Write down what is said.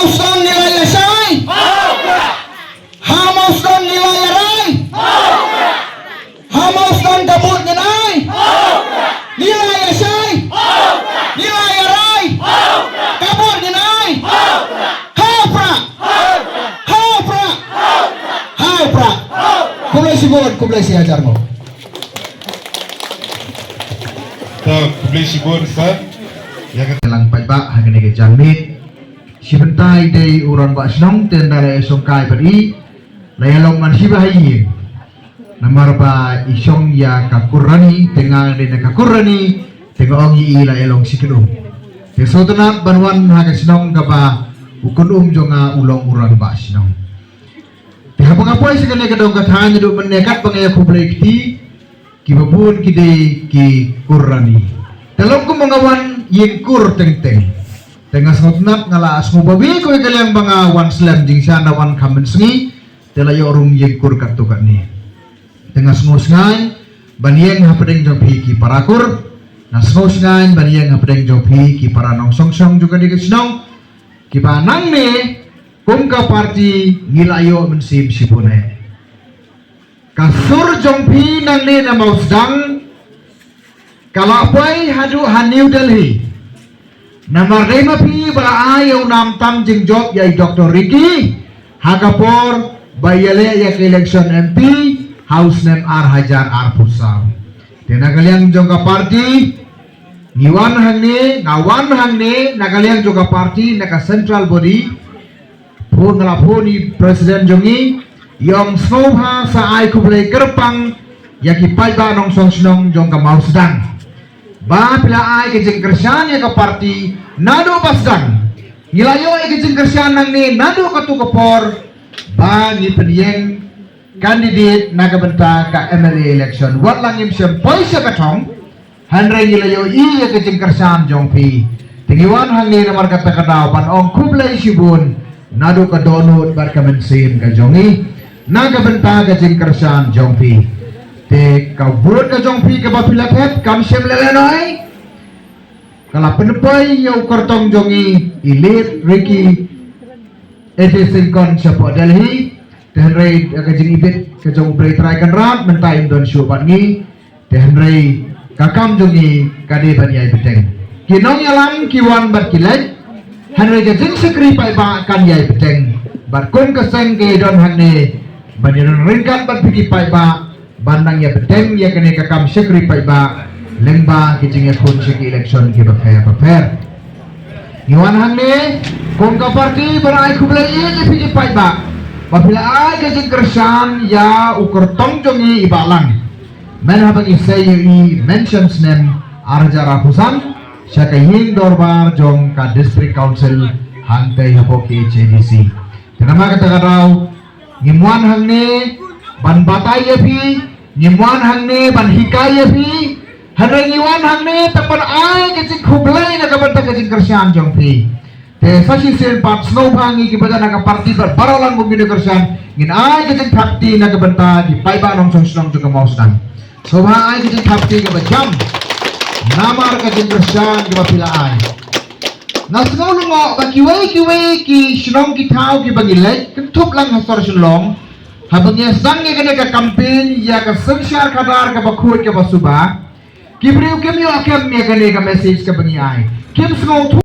Hamuskan nilai Yesai. Hamuskan nilai Yarai. Hamuskan kabut nilai. Nilai Yesai. Nilai Yarai. Kabut nilai. Hapra. Hapra. Hapra. Kublai sibon, kublai si ajar mo. Kublai sibon Ustaz. Lang paiba hangin ke jamit. Sibentai day uron ba snong tendara esong kai beri. Layalong man sibahayin. Namar ba isong ya kakurani tengah de kakurani tengah ongi ila elong sikilum. Tesotenat banwan haga snong kaba ukun jonga ulong uron ba snong. Tehapang apoy sekali kadong katanya do menekat pangaya kublai kiti kibabun kide ki kurani. Telong ko mengawan yengkur teng-teng. Tengah sotnat ngala asmo babi ko kaliang banga wan slam jing sana wan kamen sengi telayo rum yengkur katukan ni. Tengah smos ngai banieng hapedeng jopi ki parakur. Na smos ngai banieng hapedeng jopi ki para nong song juga di kesnong. Ki panang ne kungka parti ngilayo mensim sipune. Kasur jongpi nang ne na mau sedang kalau apoy hadu han New Delhi. Nama rema pi bara ayaw nam tam jing job yai Dr. Ricky Hagapor bayale ya ke election MP House name R Hajar R Pusam. Tena kalian jongka parti niwan hangne ngawan hangne nakalian jongka parti naka central body pun ngelaponi presiden jongi yang snowha sa ay kublay kerpang yaki paiba nong song snong jongka mau sedang. Ba pila ay kejeng kersian ya ke parti nado pasdan nilayo ay kejeng kersian nang ni nado katu kepor ba ni peniyeng kandidat naga benta ka MLA election wat langim sempoi sa katong hanre nilayo iya kejeng kersian jongpi tingiwan hangi namar kata kadaw pan ong kublay sibun nado ka donut bar kamensin ka jongi naga benta kejeng kersian jongpi te kabut ka jongpi ka bapilaket kam sem lelenoi kala penepoi yau kortong jongi ilit Ricky edisinkon siapa Delhi tehenrei ka jing ibit ka jong brei traikan rat mentai don syupan ngi tehenrei kakam jongi kade baniai beteng kinong yalang kiwan bat kilet henrei ka jing sekri pai ba kan yai beteng bat kun ka seng ke don hanne baniron ringkat bat pigi pai ba bandang ya beteng ya kene kakam sekri pai ba lengba kijing ya kun seki election ki prepare iwan hanne kong ka parti berai kublai ye pigi pai ba babila ai kijing kersan ya ukur tong jongi ibalang men habang isay i mentions name Arjara Husan syaka yin dorbar jong ka district council hangtai hapoki CDC kenapa kata raw ngimuan hangne ban batai ya pi ngimuan hangne ban hikai ya pi hanre ngiwan hangne tapan ai kecik kublai na kabanta kecik kersian jong pi te sasi sen pat snow hangi ki bada na parti bar baralang bumine kersian ngin ai kecik prakti na kabanta di paiba nong song juga mau sedang soba ai kecik prakti ka bajam namar kecik kersian ki bapila ai na snow lungo ba kiwai ki shnong ki tau ki bangilek kentup lang hasor shlong habangnya sangnya kena ke campaign ya ke sengsyar kadar ke bakut ke basuba kibriu kemio akem ya kena ke message ke bangi ai kim snow